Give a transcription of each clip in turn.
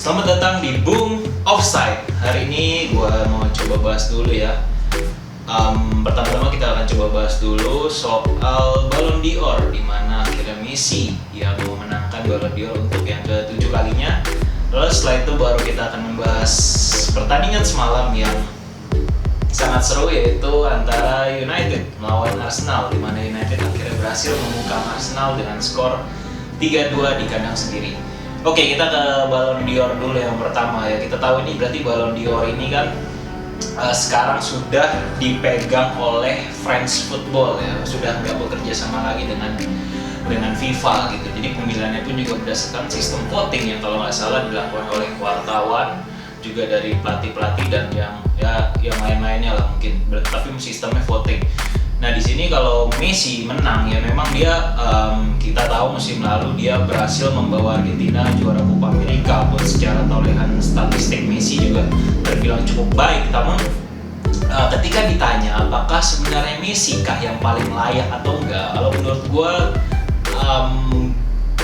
Selamat datang di Boom Offside. Hari ini gue mau coba bahas dulu ya. Pertama-tama kita akan coba bahas dulu soal Ballon d'Or, di mana akhirnya Messi yang memenangkan Ballon d'Or untuk yang ke-7 kalinya. Lalu setelah itu baru kita akan membahas pertandingan semalam yang sangat seru, yaitu antara United melawan Arsenal, di mana United akhirnya berhasil membungkam Arsenal dengan skor 3-2 di kandang sendiri. Oke, kita ke Ballon d'Or dulu yang pertama ya. Kita tahu ini berarti Ballon d'Or ini kan sekarang sudah dipegang oleh France Football ya, sudah nggak bekerja sama lagi dengan FIFA gitu. Jadi pemilihannya pun juga berdasarkan sistem voting yang kalau nggak salah dilakukan oleh wartawan, juga dari pelatih-pelatih dan yang lain-lainnya lah mungkin. Tapi sistemnya voting. Nah di sini kalau Messi menang ya, memang dia kita tahu musim lalu dia berhasil membawa Argentina juara Copa America, pun secara toleran statistik Messi juga terbilang cukup baik. Namun ketika ditanya apakah sebenarnya Messi kah yang paling layak atau enggak, kalau menurut gue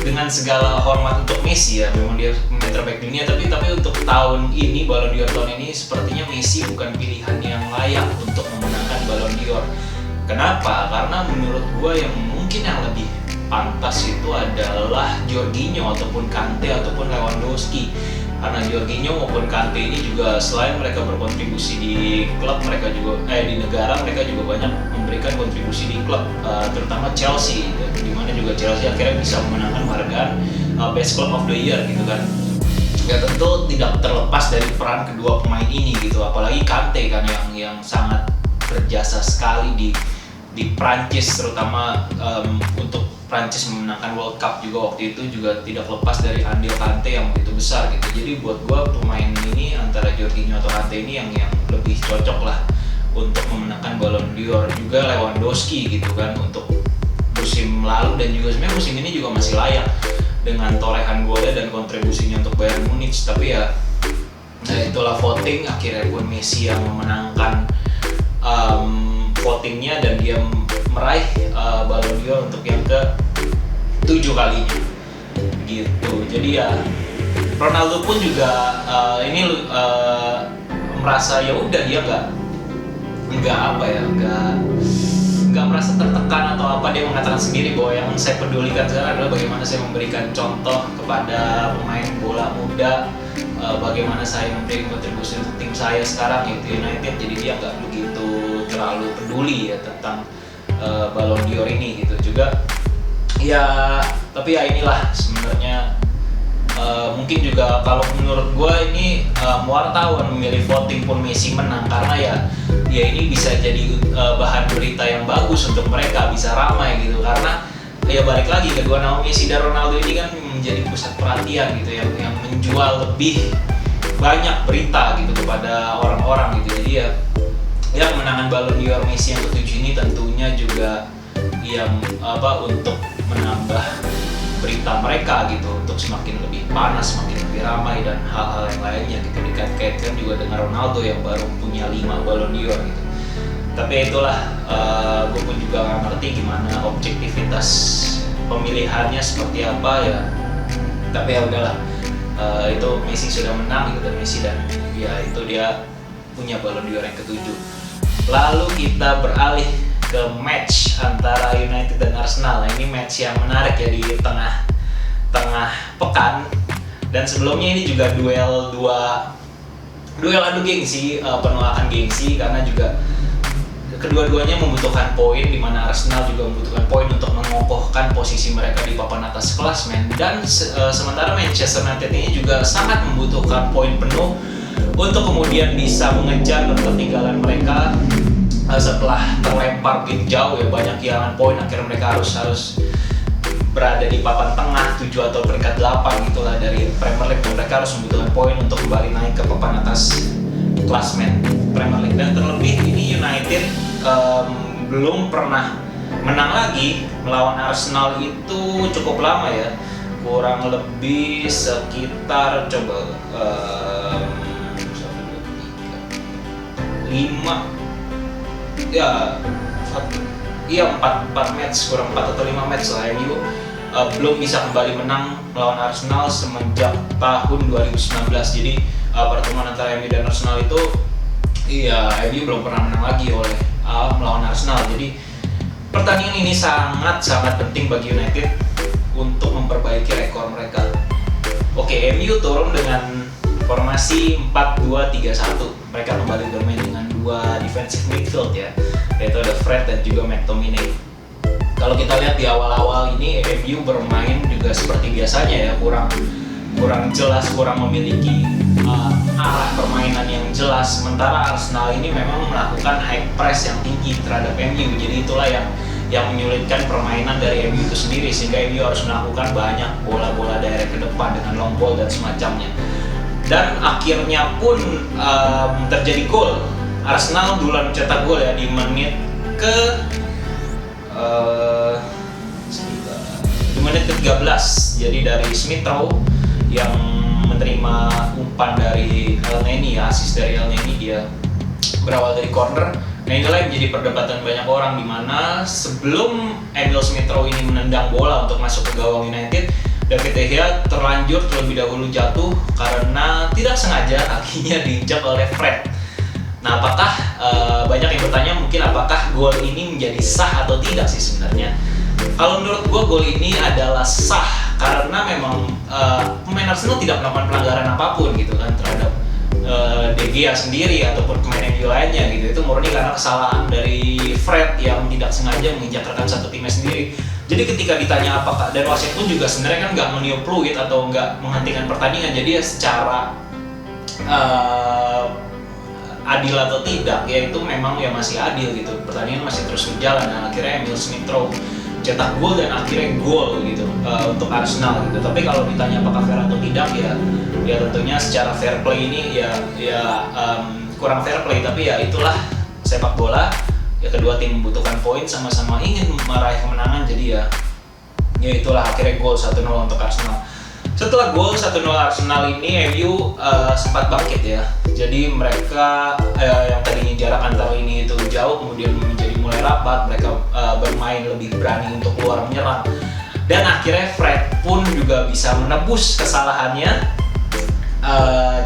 dengan segala hormat untuk Messi ya, memang dia pemain terbaik dunia, tapi untuk tahun ini, Ballon d'Or tahun ini sepertinya Messi bukan pilihan yang layak untuk memenangkan Ballon d'Or. Kenapa? Karena menurut gue yang mungkin yang lebih pantas itu adalah Jorginho ataupun Kante ataupun Lewandowski. Karena Jorginho maupun Kante ini juga selain mereka berkontribusi di klub, mereka juga di negara, mereka juga banyak memberikan kontribusi di klub, terutama Chelsea, di mana juga Chelsea akhirnya bisa memenangkan penghargaan Best Club of the Year gitu kan. Ya tentu tidak terlepas dari peran kedua pemain ini gitu, apalagi Kante kan yang sangat berjasa sekali di Prancis, terutama untuk Prancis memenangkan World Cup juga waktu itu, juga tidak lepas dari andil Kante yang begitu besar gitu. Jadi buat gua pemain ini antara Jorginho atau Kante ini yang lebih cocok lah untuk memenangkan Ballon d'Or. Juga Lewandowski gitu kan, untuk musim lalu dan juga sebenarnya musim ini juga masih layak dengan torehan golnya dan kontribusinya untuk Bayern Munich. Tapi ya itulah voting, akhirnya pun Messi yang memenangkan votingnya dan dia meraih Ballon d'Or untuk yang ke-7 kalinya gitu. Jadi ya Ronaldo pun juga ini merasa ya udah, dia nggak merasa tertekan atau apa. Dia mengatakan sendiri bahwa yang saya pedulikan sekarang adalah bagaimana saya memberikan contoh kepada pemain bola muda, bagaimana saya memberikan kontribusi untuk tim saya sekarang yaitu United. Jadi dia nggak begitu terlalu peduli ya tentang Ballon d'Or ini gitu juga ya. Tapi ya inilah sebenarnya mungkin juga kalau menurut gue ini wartawan memilih voting pun Messi menang karena ya ini bisa jadi bahan berita yang bagus untuk mereka, bisa ramai gitu. Karena ya balik lagi kedua nama Messi dan Ronaldo ini kan menjadi pusat perhatian gitu, yang menjual lebih banyak berita gitu kepada orang-orang gitu. Jadi ya kemenangan Ballon d'Or Messi yang ke-7 ini tentunya juga yang untuk menambah berita mereka gitu, untuk semakin lebih panas, semakin lebih ramai dan hal-hal yang lainnya gitu, dikait-kaitkan juga dengan Ronaldo yang baru punya 5 Ballon d'Or gitu. Tapi itulah gue pun juga nggak ngerti gimana objektivitas pemilihannya seperti apa ya. Tapi ya udahlah, itu Messi sudah menang gitu, Messi, dan ya itu dia punya Ballon d'Or yang ke-7. Lalu kita beralih ke match antara United dan Arsenal. Nah, ini match yang menarik ya di tengah pekan. Dan sebelumnya ini juga duel adu gengsi, penolakan gengsi, karena juga kedua-duanya membutuhkan poin, di mana Arsenal juga membutuhkan poin untuk mengokohkan posisi mereka di papan atas klasemen. Dan sementara Manchester United ini juga sangat membutuhkan poin penuh untuk kemudian bisa mengejar ketertinggalan mereka setelah terlempar begitu jauh ya, banyak kehilangan poin. Akhirnya mereka harus berada di papan tengah 7 atau peringkat 8 gitulah dari Premier League, dan mereka harus membutuhkan poin untuk kembali naik ke papan atas klasemen Premier League. Dan terlebih ini United belum pernah menang lagi melawan Arsenal itu cukup lama ya, kurang lebih sekitar 4 match, kurang 4 atau 5 match lah MU belum bisa kembali menang melawan Arsenal semenjak tahun 2019. Jadi pertemuan antara MU dan Arsenal itu MU belum pernah menang lagi melawan Arsenal. Jadi pertandingan ini sangat penting bagi United untuk memperbaiki rekor mereka. Oke, MU turun dengan formasi 4-2-3-1. Mereka kembali bermain dengan 2 defensive midfield yaitu ada Fred dan juga McTominay. Kalau kita lihat di awal-awal ini MU bermain juga seperti biasanya kurang jelas, kurang memiliki arah permainan yang jelas. Sementara Arsenal ini memang melakukan high press yang tinggi terhadap MU. Jadi itulah yang menyulitkan permainan dari MU itu sendiri, sehingga MU harus melakukan banyak bola-bola direct ke depan dengan long ball dan semacamnya. Dan akhirnya pun terjadi gol. Arsenal duluan mencetak gol di menit ke menit ke-13. Jadi dari Smith Rowe yang menerima umpan dari Elneny, asis dari Elneny, dia berawal dari corner. Nah, inilah yang menjadi perdebatan banyak orang, di mana sebelum Emil Smith Rowe ini menendang bola untuk masuk ke gawang United, David De Gea terlanjur terlebih dahulu jatuh karena tidak sengaja kakinya diinjak oleh Fred. Nah, apakah banyak yang bertanya mungkin apakah gol ini menjadi sah atau tidak sih sebenarnya? Kalau menurut gue gol ini adalah sah karena memang pemain Arsenal tidak melakukan pelanggaran apapun gitu kan terhadap De Gea sendiri ataupun pemain MU lainnya gitu. Itu murni karena kesalahan dari Fred yang tidak sengaja menginjak rekan satu timnya sendiri. Jadi ketika ditanya apakah, dan wasit pun juga sebenarnya kan nggak meniup fluid atau nggak menghentikan pertandingan, jadi secara adil atau tidak, itu memang masih adil gitu, pertandingan masih terus berjalan. Dan akhirnya Emil Smith Rowe cetak gol dan akhirnya gol gitu untuk Arsenal gitu. Tapi kalau ditanya apakah fair atau tidak, ya tentunya secara fair play ini kurang fair play, tapi itulah sepak bola. Kedua tim membutuhkan poin, sama-sama ingin meraih kemenangan, jadi ya itulah akhirnya gol 1-0 untuk Arsenal. Setelah gol 1-0 Arsenal ini, MU sempat bangkit ya. Jadi mereka yang tadinya jarak antar ini itu jauh, kemudian menjadi mulai rapat. Mereka bermain lebih berani untuk keluar menyerang. Dan akhirnya Fred pun juga bisa menebus kesalahannya.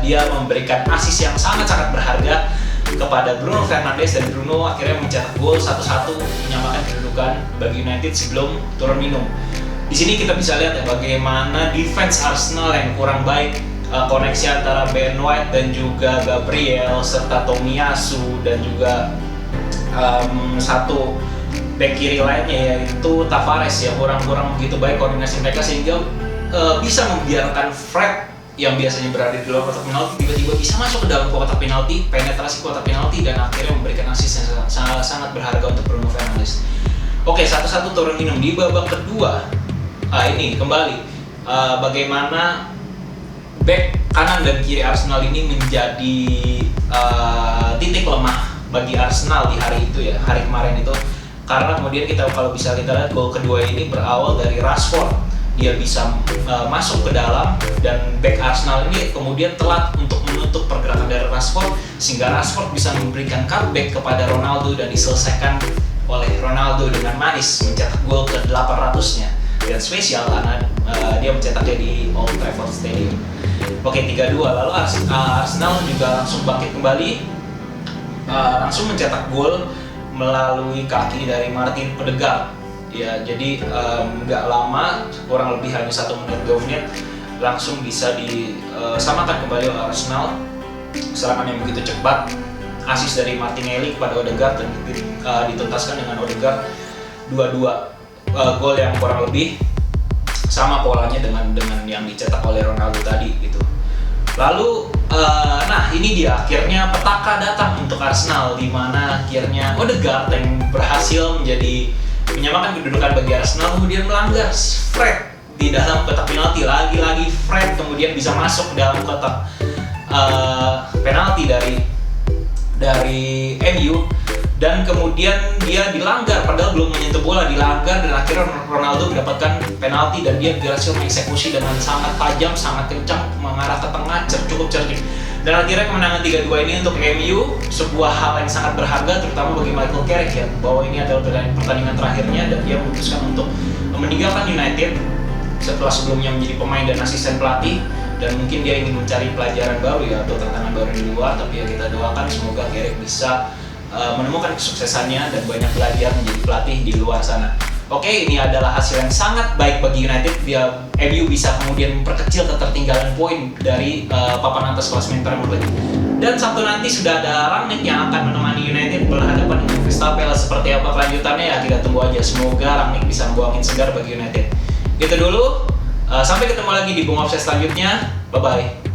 Dia memberikan assist yang sangat-sangat berharga kepada Bruno Fernandes, dan Bruno akhirnya mencetak gol 1-1 menyamakan kedudukan bagi United sebelum turun minum. Di sini kita bisa lihat bagaimana defense Arsenal yang kurang baik, koneksi antara Ben White dan juga Gabriel serta Tomiyasu dan juga satu back kiri lainnya yaitu Tavares kurang begitu baik koordinasi mereka, sehingga bisa membiarkan Fred yang biasanya berada di luar kotak penalti tiba-tiba bisa masuk ke dalam kotak penalti, penetrasi kotak penalti, dan akhirnya memberikan assist yang sangat berharga untuk Bruno Fernandes. Oke, 1-1 turun minum di babak kedua. Ini kembali bagaimana back kanan dan kiri Arsenal ini menjadi titik lemah bagi Arsenal di hari itu hari kemarin itu, karena kemudian kita kalau bisa kita lihat gol kedua ini berawal dari Rashford. Dia bisa masuk ke dalam, dan back Arsenal ini kemudian telat untuk menutup pergerakan dari Rashford, sehingga Rashford bisa memberikan cutback kepada Ronaldo dan diselesaikan oleh Ronaldo dengan manis, mencetak gol ke 800-nya, dan spesial karena dia mencetaknya di Old Trafford Stadium. Oke, 3-2. Lalu Arsenal juga langsung bangkit kembali, langsung mencetak gol melalui kaki dari Martin Odegaard. Ya, jadi nggak lama, kurang lebih hanya 1 menit 2 menit, langsung bisa disamakan kembali oleh Arsenal. Serangan yang begitu cepat, assist dari Martinelli kepada Odegaard, dan dituntaskan dengan Odegaard 2-2. Gol yang kurang lebih sama polanya dengan yang dicetak oleh Ronaldo tadi gitu. Lalu ini dia akhirnya petaka datang untuk Arsenal, di mana akhirnya Odegaard yang berhasil menyamakan kedudukan bagi Arsenal, kemudian melanggar Fred di dalam kotak penalti. Lagi-lagi Fred kemudian bisa masuk ke dalam kotak penalti dari MU, dan kemudian dia dilanggar padahal belum menyentuh bola, dilanggar, dan akhirnya Ronaldo mendapatkan penalti dan dia berhasil mengeksekusi dengan sangat tajam, sangat kencang, mengarah ke tengah, cukup cerdik. Dan akhirnya kemenangan 3-2 ini untuk MU sebuah hal yang sangat berharga, terutama bagi Michael Carrick ya, bahwa ini adalah pertandingan terakhirnya dan dia memutuskan untuk meninggalkan United setelah sebelumnya menjadi pemain dan asisten pelatih, dan mungkin dia ingin mencari pelajaran baru ya atau tantangan baru di luar. Tapi ya kita doakan semoga Carrick bisa menemukan kesuksesannya dan banyak belajar menjadi pelatih di luar sana. Oke, ini adalah hasil yang sangat baik bagi United. MU bisa kemudian memperkecil ketertinggalan poin dari papan atas klasemen Premier League. Dan Sabtu nanti sudah ada Rangnick yang akan menemani United berhadapan dengan Crystal Palace. Seperti apa kelanjutannya ya kita tunggu aja. Semoga Rangnick bisa membawa angin segar bagi United. Gitu dulu. Sampai ketemu lagi di Bung Offset selanjutnya. Bye bye.